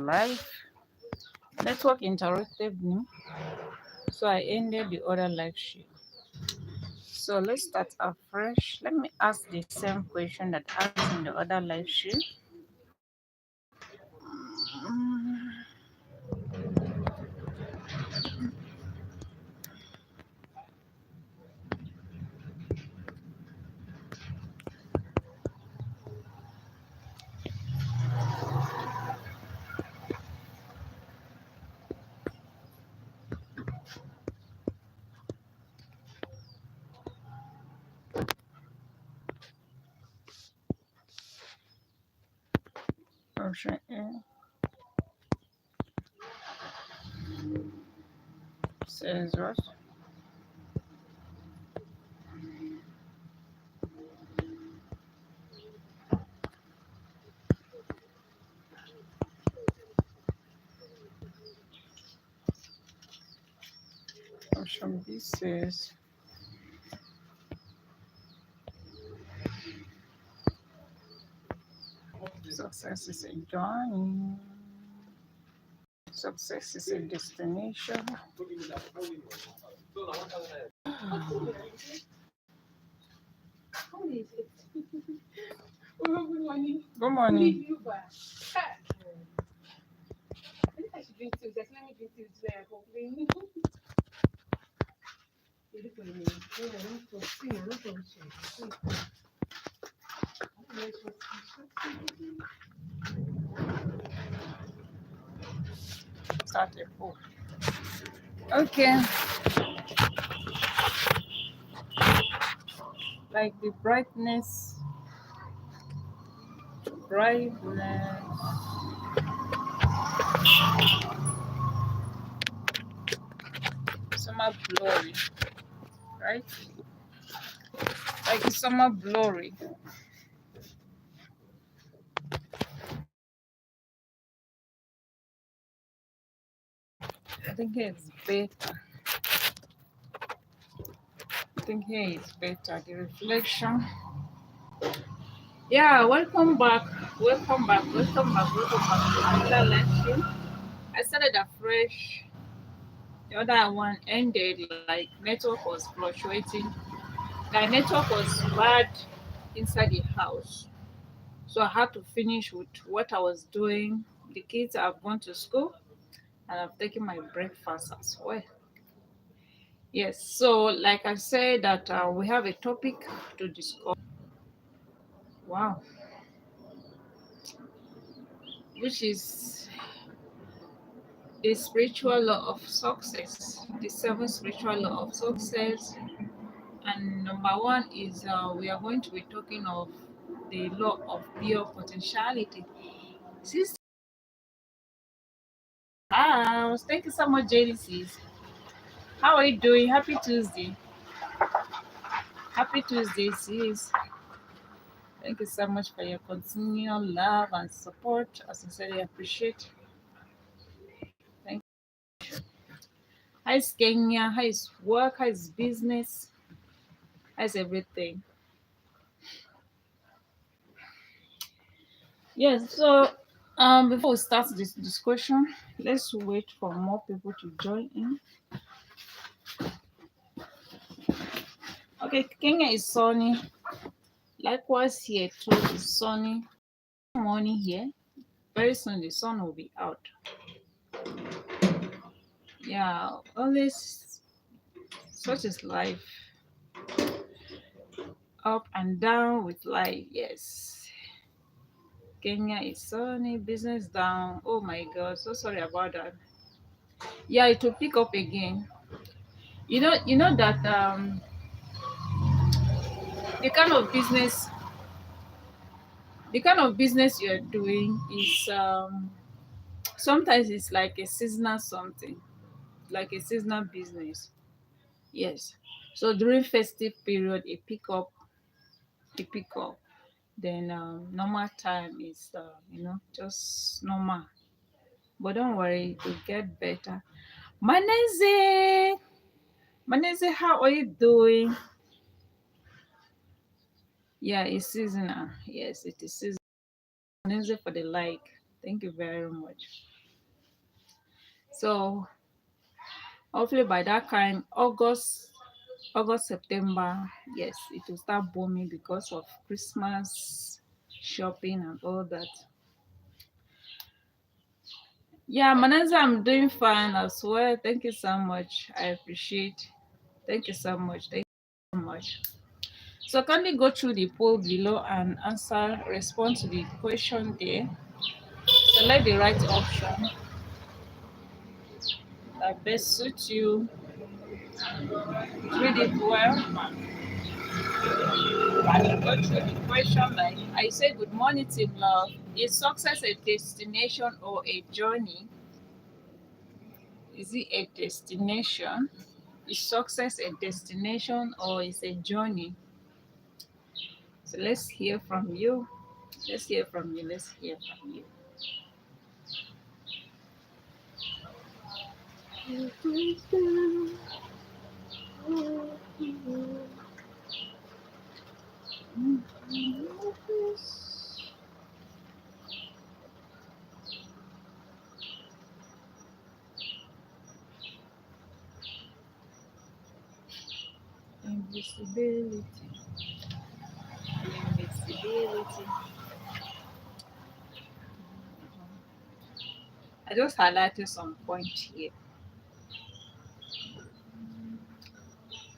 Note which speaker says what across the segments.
Speaker 1: live. Network interrupted me, so I ended the other live stream. So let's start afresh. Let me ask the same question that I asked in the other live stream. Option A says what? Option B says success is a journey. Success is a destination. Good morning. Start a poll. Okay. Like the brightness. Summer glory, right? Like summer glory. I think here it's better. The reflection. Yeah, welcome back to another lesson. I started afresh. The other one ended, like network was fluctuating. The network was bad inside the house. So I had to finish with what I was doing. The kids have gone to school and I've taken my breakfast as well. Yes, so like I said that we have a topic to discuss. Wow, which is the spiritual law of success, the seven spiritual law of success. And number one is we are going to be talking of the law of pure potentiality. Sister House, thank you so much, JDCs. How are you doing? Happy Tuesday. Happy Tuesday, sis. Thank you so much for your continual love and support. I sincerely appreciate. Thank you. How is Kenya? How is work? How is business? How's everything? Yes, so before we start this discussion, let's wait for more people to join in. Okay, Kenya is sunny. Likewise here too is sunny. Morning here. Very soon the sun will be out. Yeah, always such is life. Up and down with life, yes. Kenya is sunny, business down. Oh my god, so sorry about that. Yeah, it will pick up again. You know that the kind of business you're doing is sometimes it's like a seasonal something, like a seasonal business. Yes. So during festive period, a pick up. Then normal time is just normal. But don't worry, it will get better. Maneze, Maneze, how are you doing? Yeah, it's seasonal. Yes, it is seasonal. Maneze for the like. Thank you very much. So hopefully by that time, August, September, yes, it will start booming because of Christmas shopping and all that. Yeah, Manasa, I'm doing fine as well. Thank you so much. I appreciate. Thank you so much. Thank you so much. So kindly go through the poll below and respond to the question there. Select the right option that best suits you. Read it well and go through the question like I say, good morning, team love. Is success a destination or a journey? Is it a destination? Is success a destination or is a journey? So let's hear from you. Let's hear from you. Let's hear from you. Invisibility. Invisibility. I just highlighted some points here.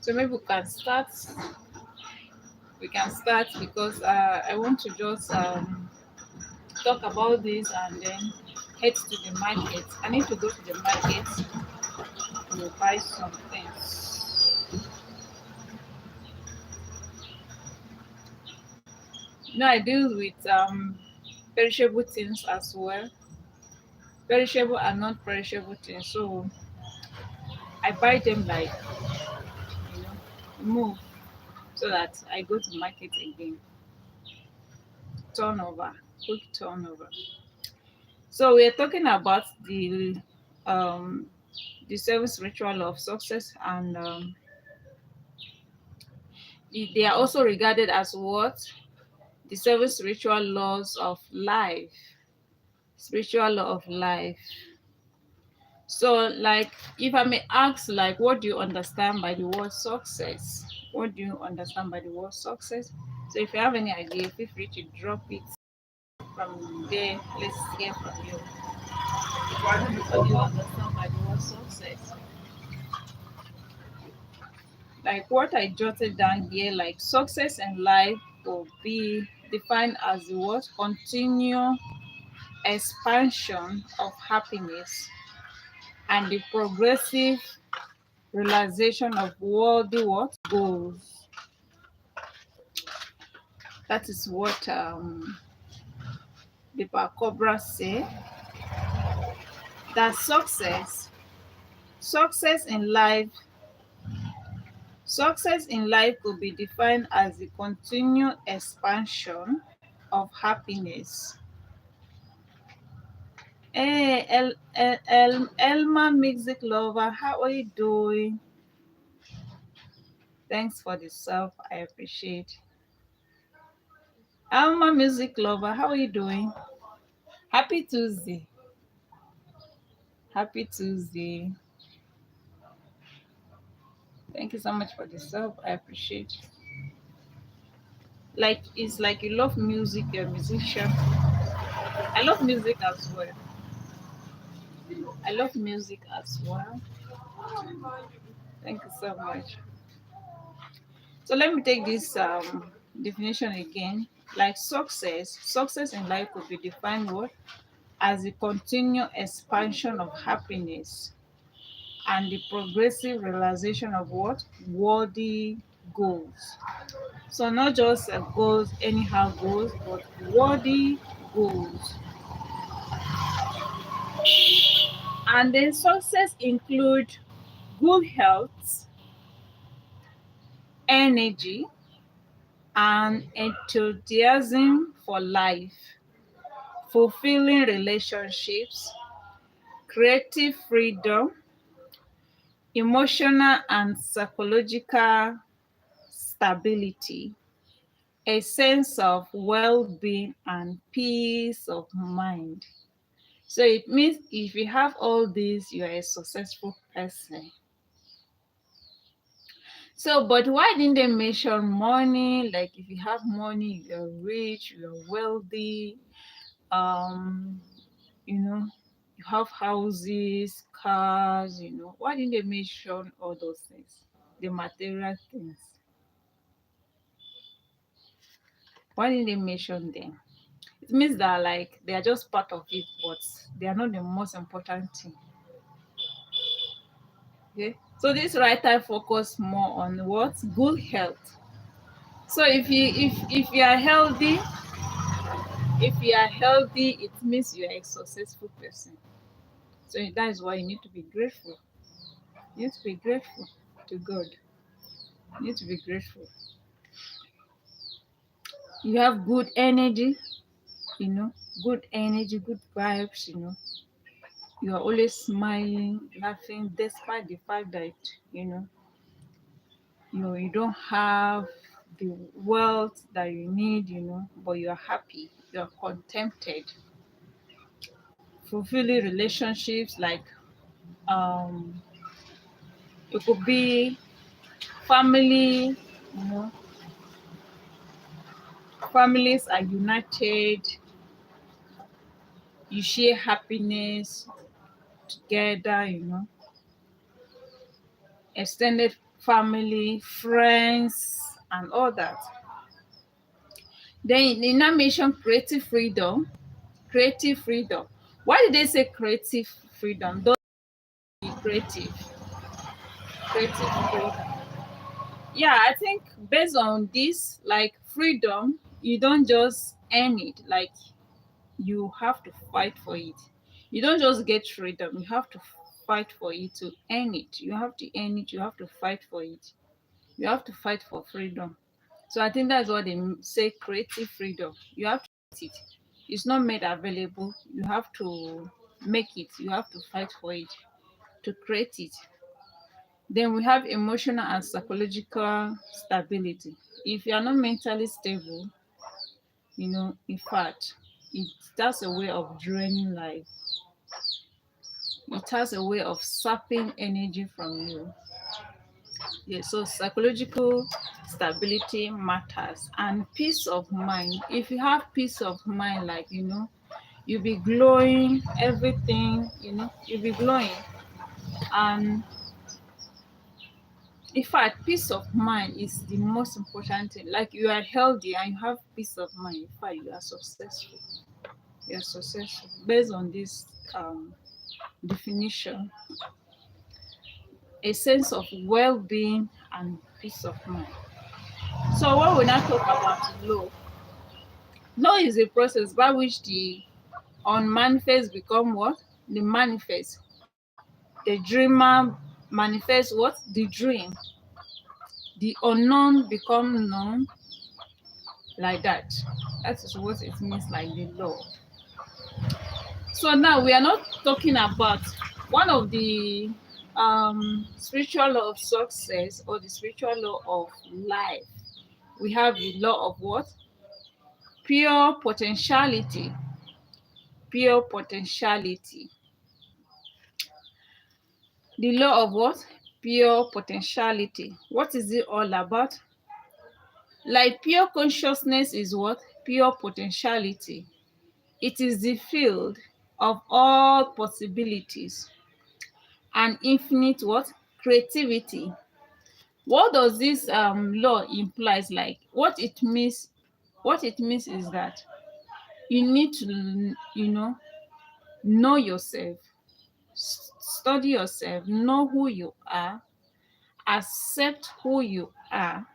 Speaker 1: So maybe we can start. We can start because I want to just talk about this and then head to the market. I need to go to the market to buy some things. I deal with perishable things as well. Perishable and non-perishable things. So I buy them like move so that I go to market again. Turnover, quick turnover. So we're talking about um the seven spiritual law of success, and they are also regarded as what? The seven spiritual laws of life. Spiritual law of life. So, like, if I may ask, like, what do you understand by the word success? What do you understand by the word success? So, if you have any idea, feel free to drop it from there. Let's hear from you. What do you understand by the word success? Like what I jotted down here, like success in life will be defined as the what? Continual expansion of happiness and the progressive realization of worldly what? Goals. That is what the Cobra say. That success in life, success in life could be defined as the continual expansion of happiness. Hey, Elma Music Lover, how are you doing? Thanks for the sub. I appreciate. Elma Music Lover, how are you doing? Happy Tuesday. Happy Tuesday. Thank you so much for the sub. I appreciate. Like it's like you love music, you're a musician. I love music as well. I love music as well. Thank you so much. So let me take this definition again. Like success in life could be defined what? As the continued expansion of happiness and the progressive realization of what? Worthy goals. So not just goals, anyhow goals, but worthy goals. And then success include good health, energy, and enthusiasm for life, fulfilling relationships, creative freedom, emotional and psychological stability, a sense of well being, and peace of mind. So it means if you have all these, you are a successful person. So, but why didn't they mention money? Like, if you have money, you're rich, you're wealthy, um, you know, you have houses, cars, Why didn't they mention all those things? The material things. Why didn't they mention them? It means that like they are just part of it, but they are not the most important thing. Okay. So this writer focus more on what? Good health. So if you are healthy, it means you are a successful person. So that is why you need to be grateful. You need to be grateful to God. You need to be grateful. You have good energy, you know, good energy, good vibes, You are always smiling, laughing, despite the fact that, you know, you don't have the wealth that you need, but you are happy, you are contented. Fulfilling relationships, like um it could be family, you know, families are united, you share happiness together, extended family, friends, and all that. Then in that mention creative freedom. Creative freedom. Why did they say creative freedom? Don't be creative. Creative freedom. Yeah, I think based on this, like freedom, you don't just earn it. Like you have to fight for it. You don't just get freedom. You have to fight for it to earn it. You have to earn it. You have to fight for it. You have to fight for freedom. So I think that's what they say creative freedom. You have to get it. It's not made available. You have to make it. You have to fight for it to create it. Then we have emotional and psychological stability. If you are not mentally stable, in fact, it has a way of draining life. It has a way of sapping energy from you. Yeah, so psychological stability matters, and peace of mind. If you have peace of mind, like you'll be glowing, everything, you'll be glowing. And in fact, peace of mind is the most important thing. Like you are healthy and you have peace of mind, in fact, you are successful. You are successful based on this definition. A sense of well-being and peace of mind. So when we now talk about law, law is a process by which the unmanifest become what? The manifest. The dreamer manifests what? The dream. The unknown become known, like that. That is what it means, like the law. So now we are not talking about one of the spiritual law of success or the spiritual law of life. We have the law of what? Pure potentiality. Pure potentiality. The law of what? Pure potentiality. What is it all about? Like pure consciousness is what? Pure potentiality. It is the field of all possibilities and infinite what? Creativity. What does this law implies? Like what it means is that you need to know yourself, study yourself, know who you are, accept who you are.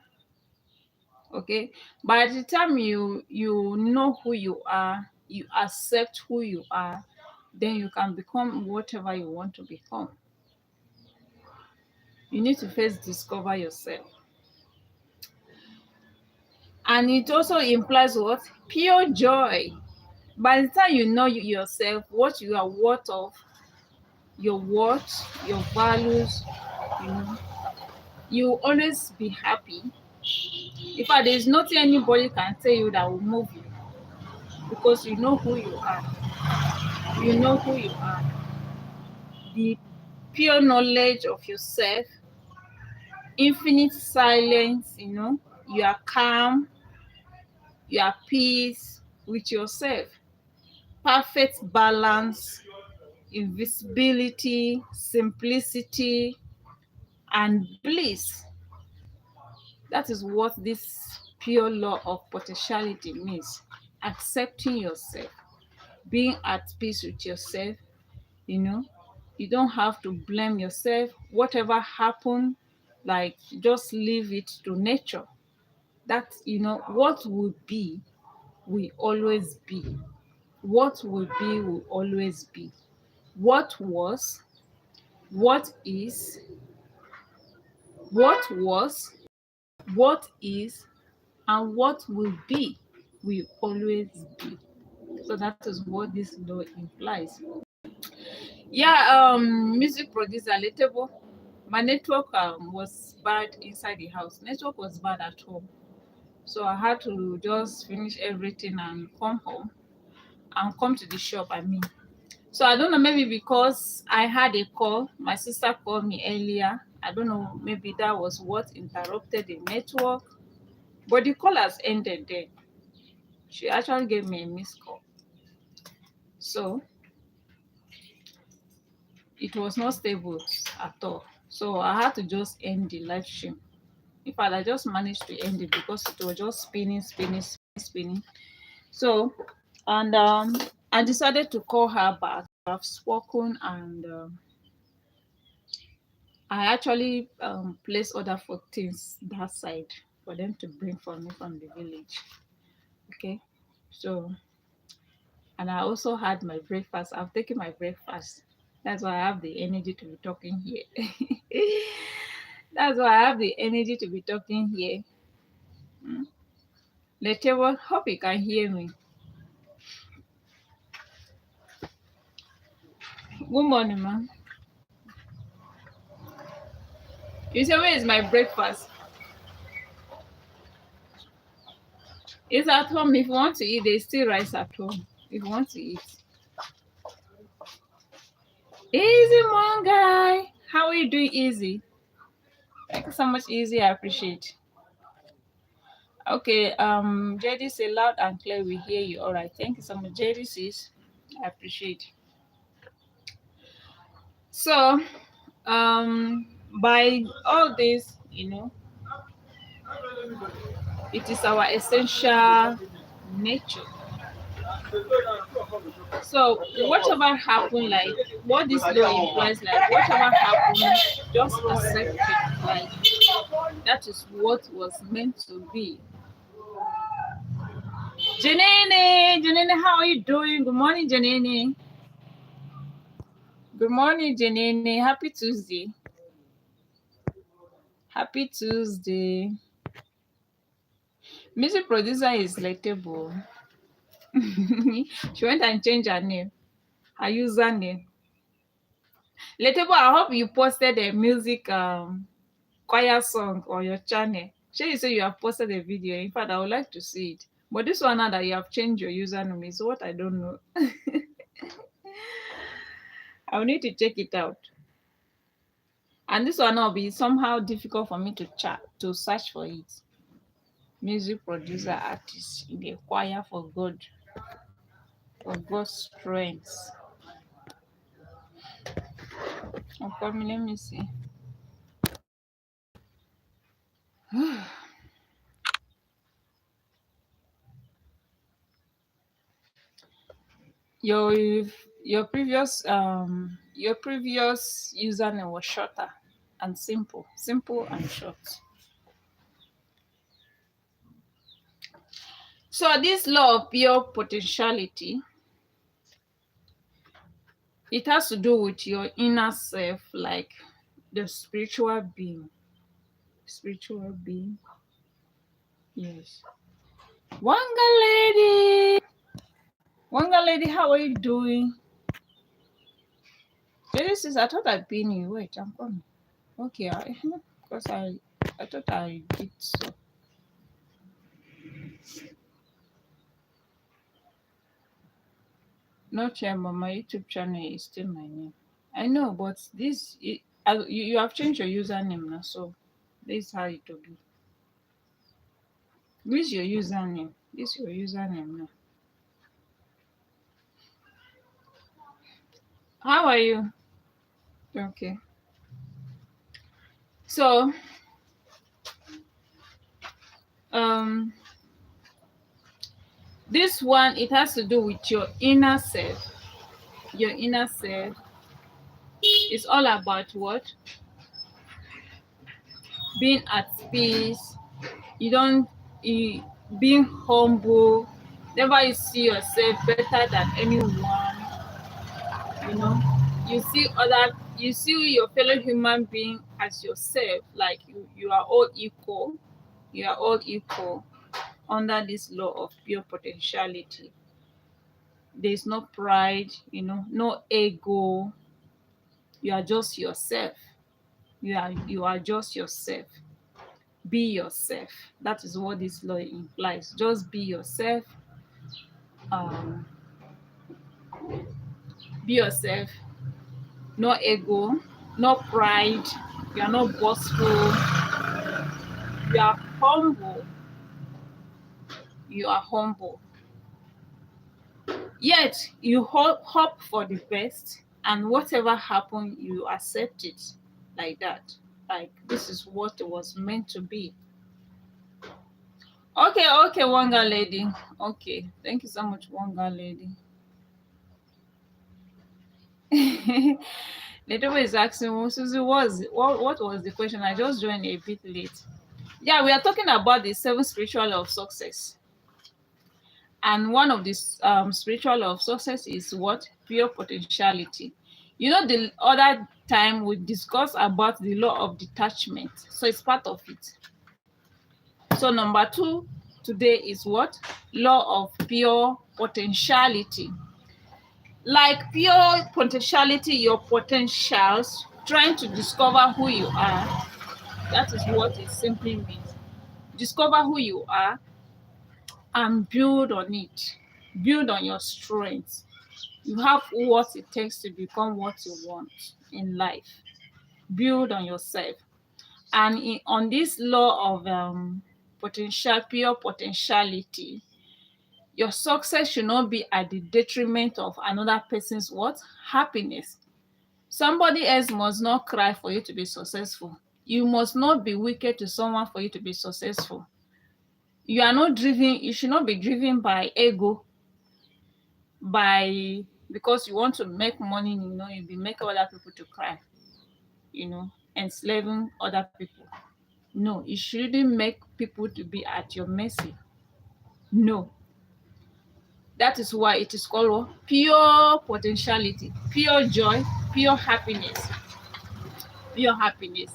Speaker 1: Okay, by the time you know who you are, you accept who you are, then you can become whatever you want to become. You need to first discover yourself. And it also implies what? Pure joy. By the time you know yourself, what you are worth of, your worth, your values, you know you will always be happy. In fact, there's nothing anybody can tell you that will move you, because you know who you are. You know who you are. The pure knowledge of yourself, infinite silence, you are calm, you are peace with yourself, perfect balance, invisibility, simplicity, and bliss. That is what this pure law of potentiality means. Accepting yourself, being at peace with yourself, you know. You don't have to blame yourself. Whatever happened, like just leave it to nature. That, what will be will always be. What will be will always be. What was, what is, what was, what is, and what will always be. So that is what this law implies. Yeah, music producer Letebo. My network was bad inside the house. Network was bad at home. So I had to just finish everything and come home and come to the shop, I mean. So I don't know, maybe because I had a call. My sister called me earlier. I don't know, maybe that was what interrupted the network. But the call has ended then. She actually gave me a missed call. So it was not stable at all. So I had to just end the live stream. In fact, I just managed to end it because it was just spinning, spinning, spinning. So, and I decided to call her back. I've spoken, and I actually placed order for things that side for them to bring for me from the village. Okay, so, and I also had my breakfast. I've taken my breakfast. That's why I have the energy to be talking here. That's why I have the energy to be talking here. Hmm? Let's hope you can hear me. Good morning, ma'am. You say, where is my breakfast? It's at home. If you want to eat, there's still rice at home. If you want to eat. Easy, one guy. How are you doing, Easy? Thank you so much, Easy. I appreciate. Okay, JD say loud and clear. We hear you. All right. Thank you so much, JD says. I appreciate. So, by all this, it is our essential nature. So whatever happened, like what this law implies, like whatever happened, just accept it. Like that is what was meant to be. Janene, Janene, how are you doing? Good morning, Janene. Good morning, Janene. Happy Tuesday. Happy Tuesday. Music producer is Letable. She went and changed her name, her username. Letable, I hope you posted a music choir song on your channel. Sure, you say you have posted a video. In fact, I would like to see it. But this one now that you have changed your username is what I don't know. I'll need to check it out. And this one will be somehow difficult for me to search for it. Music producer artist in the choir for God's strength. Okay, let me see. Your your previous username was shorter and simple and short. So this law of pure potentiality, it has to do with your inner self, like the spiritual being. Spiritual being. Yes. Wanga lady. Wanga lady, how are you doing? Jerry says, I thought I'd been you. Wait, I'm coming. Okay, because I thought I did so. Not yet, but my YouTube channel is still my name. I know, but you have changed your username now, so this is how it will be. This is your username. This is your username now. How are you? Okay. So, um, this one, it has to do with your inner self. Your inner self is all about what? Being at peace. You don't you, being humble. Never you see yourself better than anyone. You know, you see your fellow human being as yourself. Like you are all equal. You are all equal under this law of pure potentiality. There is no pride, no ego. You are just yourself. You are just yourself. Be yourself. That is what this law implies. Just be yourself. Um, be yourself. No ego, no pride. You are not boastful. You are humble. You are humble. Yet you hope for the best, and whatever happens, you accept it like that. Like this is what it was meant to be. Okay, okay, Wanga lady. Okay, thank you so much, Wanga lady. The devil is asking, well, Susie, what was the question? I just joined a bit late. Yeah, we are talking about the seven spiritual law of success. And one of these spiritual law of success is what? Pure potentiality. The other time we discussed about the law of detachment. So it's part of it. So number 2 today is what? Law of pure potentiality. Like pure potentiality, your potentials, trying to discover who you are. That is what it simply means. Discover who you are and build on it. Build on your strengths. You have what it takes to become what you want in life. Build on yourself. And on this law of pure potentiality, your success should not be at the detriment of another person's what? Happiness. Somebody else must not cry for you to be successful. You must not be wicked to someone for you to be successful. You should not be driven by ego, because you want to make money, you'll be making other people to cry, enslaving other people. No, you shouldn't make people to be at your mercy. No. That is why it is called what? Pure potentiality, pure joy, pure happiness. Pure happiness.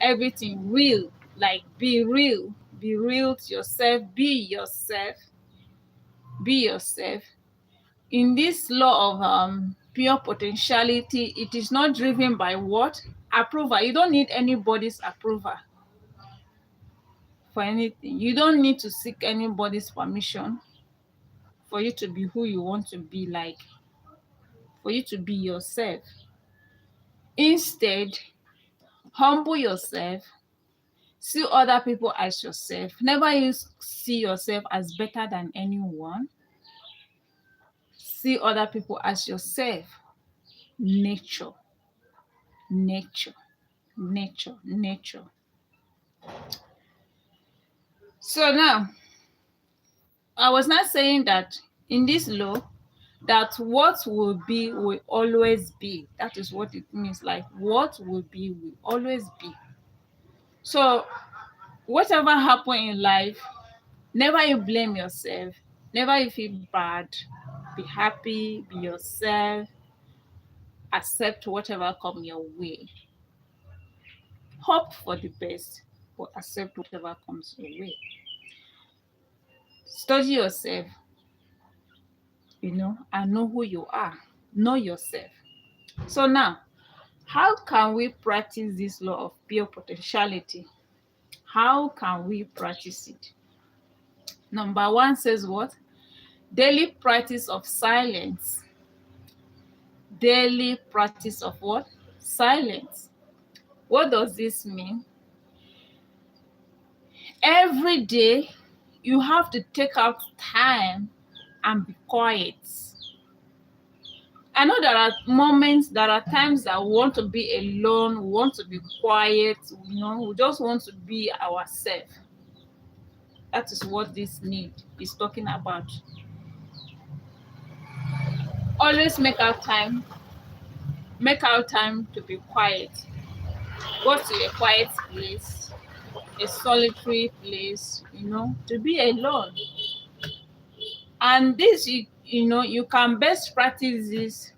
Speaker 1: Everything real. Like be real. Be real to yourself. Be yourself. Be yourself. In this law of pure potentiality, it is not driven by what? Approval. You don't need anybody's approval for anything. You don't need to seek anybody's permission for you to be who you want to be, like for you to be yourself. Instead, humble yourself. See other people as yourself. Never you see yourself as better than anyone. See other people as yourself. Nature, nature, nature, nature. So now, I was not saying that in this law, that what will be will always be. That is what it means. Like what will be will always be. So whatever happen in life, never you blame yourself. Never you feel bad. Be happy. Be yourself. Accept whatever come your way. Hope for the best, but accept whatever comes your way. Study yourself, and know who you are. Know yourself. So now, how can we practice this law of pure potentiality? How can we practice it? Number 1 says what? Daily practice of silence. daily practice of what? Silence. What does this mean? Every day you have to take out time and be quiet. I know there are moments, there are times that we want to be alone, we want to be quiet, we just want to be ourselves. That is what this need is talking about. Always make out time to be quiet. Go to a quiet place, a solitary place, to be alone. And this, you can best practice this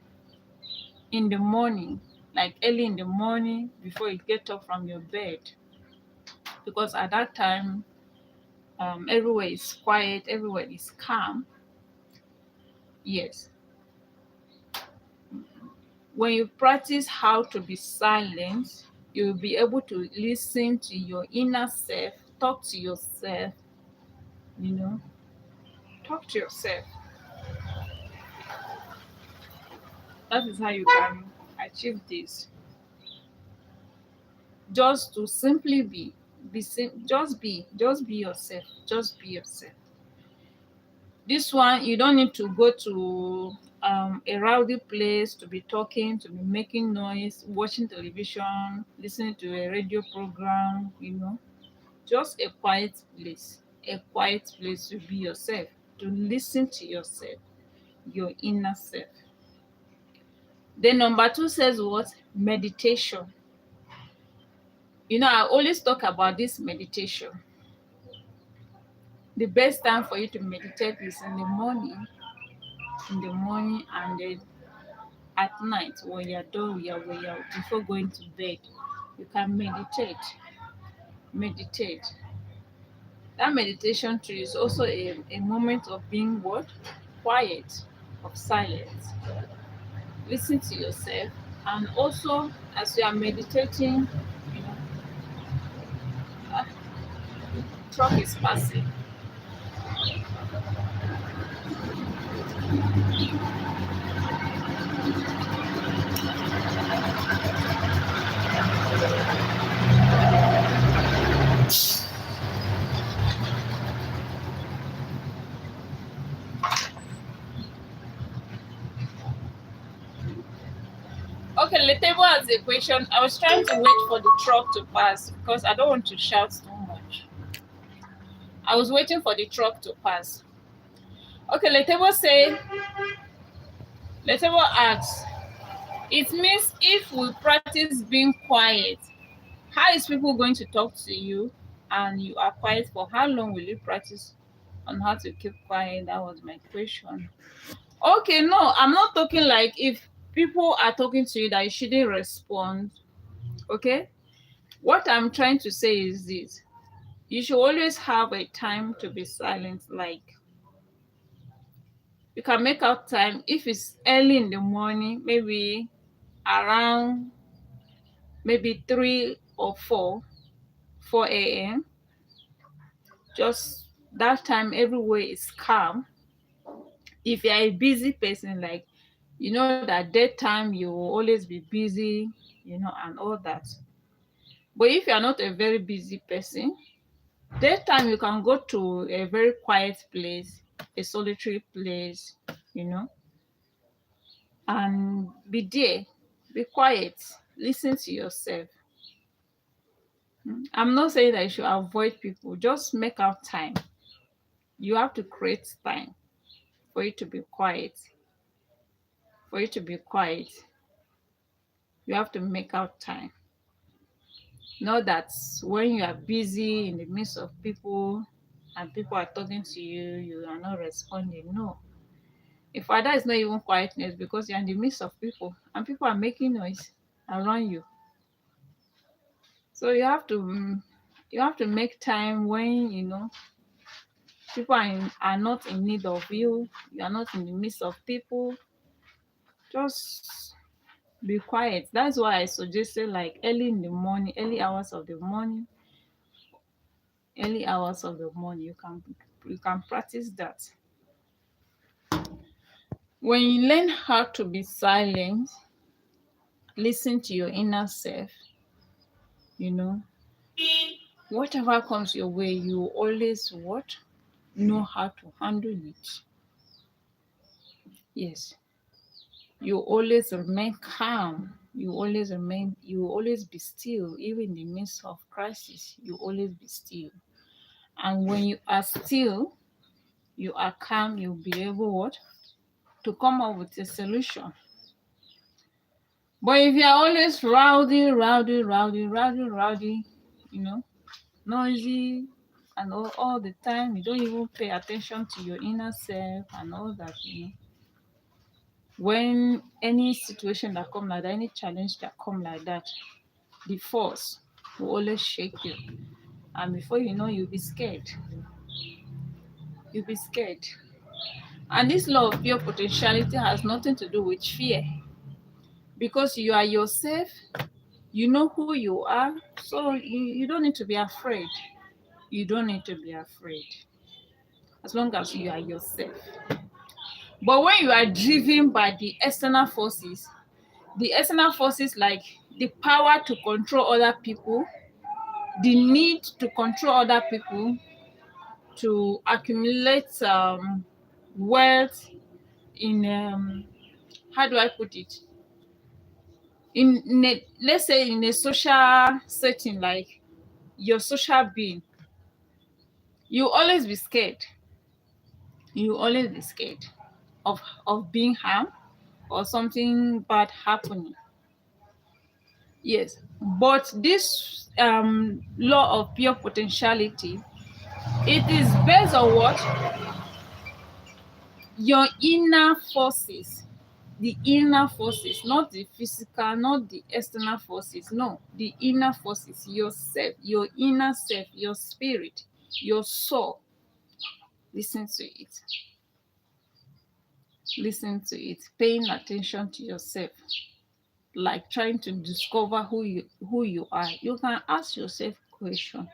Speaker 1: in the morning, like early in the morning before you get up from your bed. Because at that time, everywhere is quiet, everywhere is calm. Yes. When you practice how to be silent, you'll be able to listen to your inner self, talk to yourself, you know, talk to yourself. That is how you can achieve this. Just to simply just be yourself. Just be yourself. This one, you don't need to go to a rowdy place to be talking, to be making noise, watching television, listening to a radio program. Just a quiet place. A quiet place to be yourself, to listen to yourself, your inner self. Then number 2 says what? Meditation. I always talk about this meditation. The best time for you to meditate is in the morning, and then at night when you're done before going to bed. You can meditate. That meditation too is also a moment of being what? Quiet, of silence. Listen to yourself, and also as you are meditating, you know ah, truck is passing. Okay, Letebo has a question. I was trying to wait for the truck to pass because I don't want to shout too much. I was waiting for the truck to pass. Okay, Letebo asks, it means if we practice being quiet, how is people going to talk to you and you are quiet for how long will you practice on how to keep quiet? That was my question. Okay, no, I'm not talking like if people are talking to you that you shouldn't respond. Okay? What I'm trying to say is this. You should always have a time to be silent. Like, you can make out time if it's early in the morning, maybe around maybe 3 or 4 a.m. Just that time everywhere is calm. If you're a busy person, like, that daytime you will always be busy, and all that. But if you're not a very busy person, daytime you can go to a very quiet place, a solitary place, you know, and be there, be quiet, listen to yourself. I'm not saying that you should avoid people, just make out time. You have to create time for you to be quiet. For you to be quiet, you have to make out time. Not that when you are busy in the midst of people and people are talking to you, you are not responding. No. In fact, that is not even quietness because you're in the midst of people and people are making noise around you. So you have to make time when people are not in need of you. You are not in the midst of people. Just be quiet. That's why I suggested like early in the morning, early hours of the morning. You can practice that. When you learn how to be silent, listen to your inner self, you know, whatever comes your way, you always what? Know how to handle it. Yes. You always remain calm. You always be still, even in the midst of crisis, you always be still. And when you are still, you are calm, you'll be able what? To come up with a solution. But if you are always rowdy, you know, noisy, and all the time, you don't even pay attention to your inner self and all that, when any situation that come like that, any challenge that come like that, the force will always shake you. And before you know, you'll be scared. You'll be scared. And this law of pure potentiality has nothing to do with fear. Because you are yourself, you know who you are, so you don't need to be afraid. You don't need to be afraid. As long as you are yourself. But when you are driven by the external forces like the power to control other people, the need to control other people, to accumulate wealth in how do I put it? Let's say in a social setting, like your social being, you always be scared. You always be scared of being harmed or something bad happening. Yes, but this law of pure potentiality, it is based on what? Your inner forces. The inner forces, not the physical, not the external forces. No, the inner forces, yourself, your inner self, your spirit, your soul. Listen to it. Listen to it. Paying attention to yourself, like trying to discover who you are. You can ask yourself question.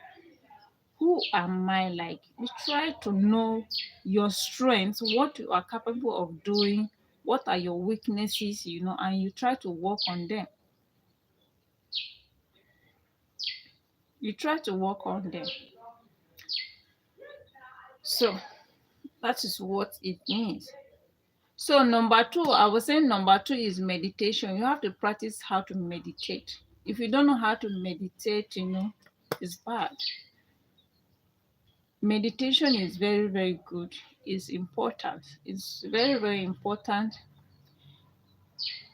Speaker 1: Who am I? Like, you try to know your strengths, what you are capable of doing, what are your weaknesses, and you try to work on them. You try to work on them. So that is what it means. So number two, I was saying number two is meditation. You have to practice how to meditate. If you don't know how to meditate, it's bad. Meditation is very, very good. It's important. It's very, very important.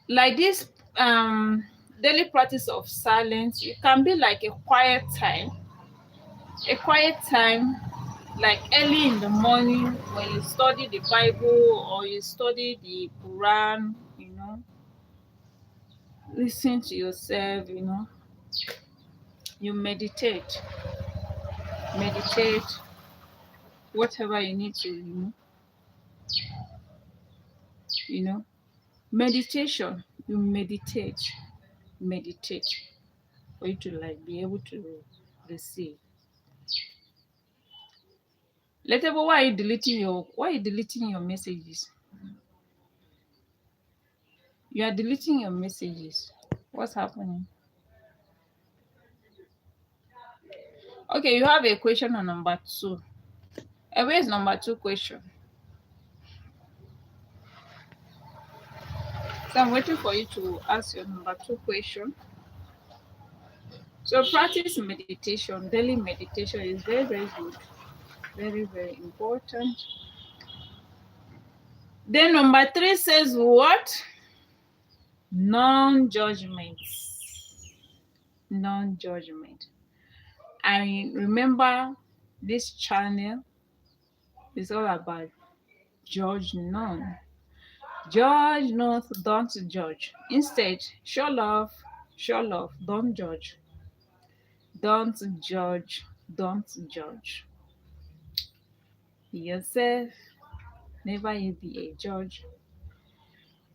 Speaker 1: Like this daily practice of silence, it can be like a quiet time. A quiet time, like early in the morning when you study the Bible or you study the Quran, listen to yourself, you meditate, whatever you need to, you know, meditation, you meditate for you to like be able to receive. Later, but why are you deleting your messages? You are deleting your messages. What's happening? Okay, you have a question on number two. Where's number two question? So I'm waiting for you to ask your number two question. So practice meditation, daily meditation is very, very good. Very, very important. Then number three says what? Non-judgment. Non-judgment. I remember this channel is all about judge none. Judge not, don't judge. Instead, show love, don't judge. Don't judge, don't judge. Be yourself, never you be a judge.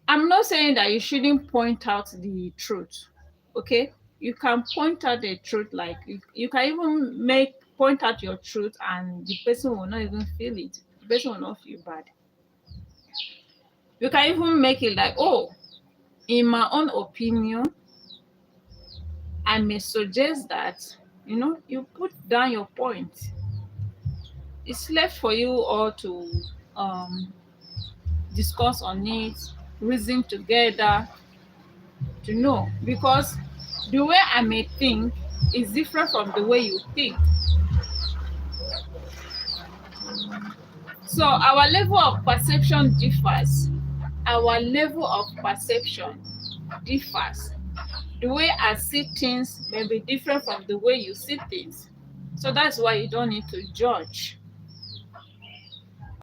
Speaker 1: I'm not saying that you shouldn't point out the truth, okay? You can point out the truth, like you can even point out your truth, and the person will not even feel it. The person will not feel bad. You can even make it like, oh, in my own opinion, I may suggest that, you put down your point. It's left for you all to um, discuss on it, reason together to know. Because the way I may think is different from the way you think. So our level of perception differs. Our level of perception differs. The way I see things may be different from the way you see things. So that's why you don't need to judge.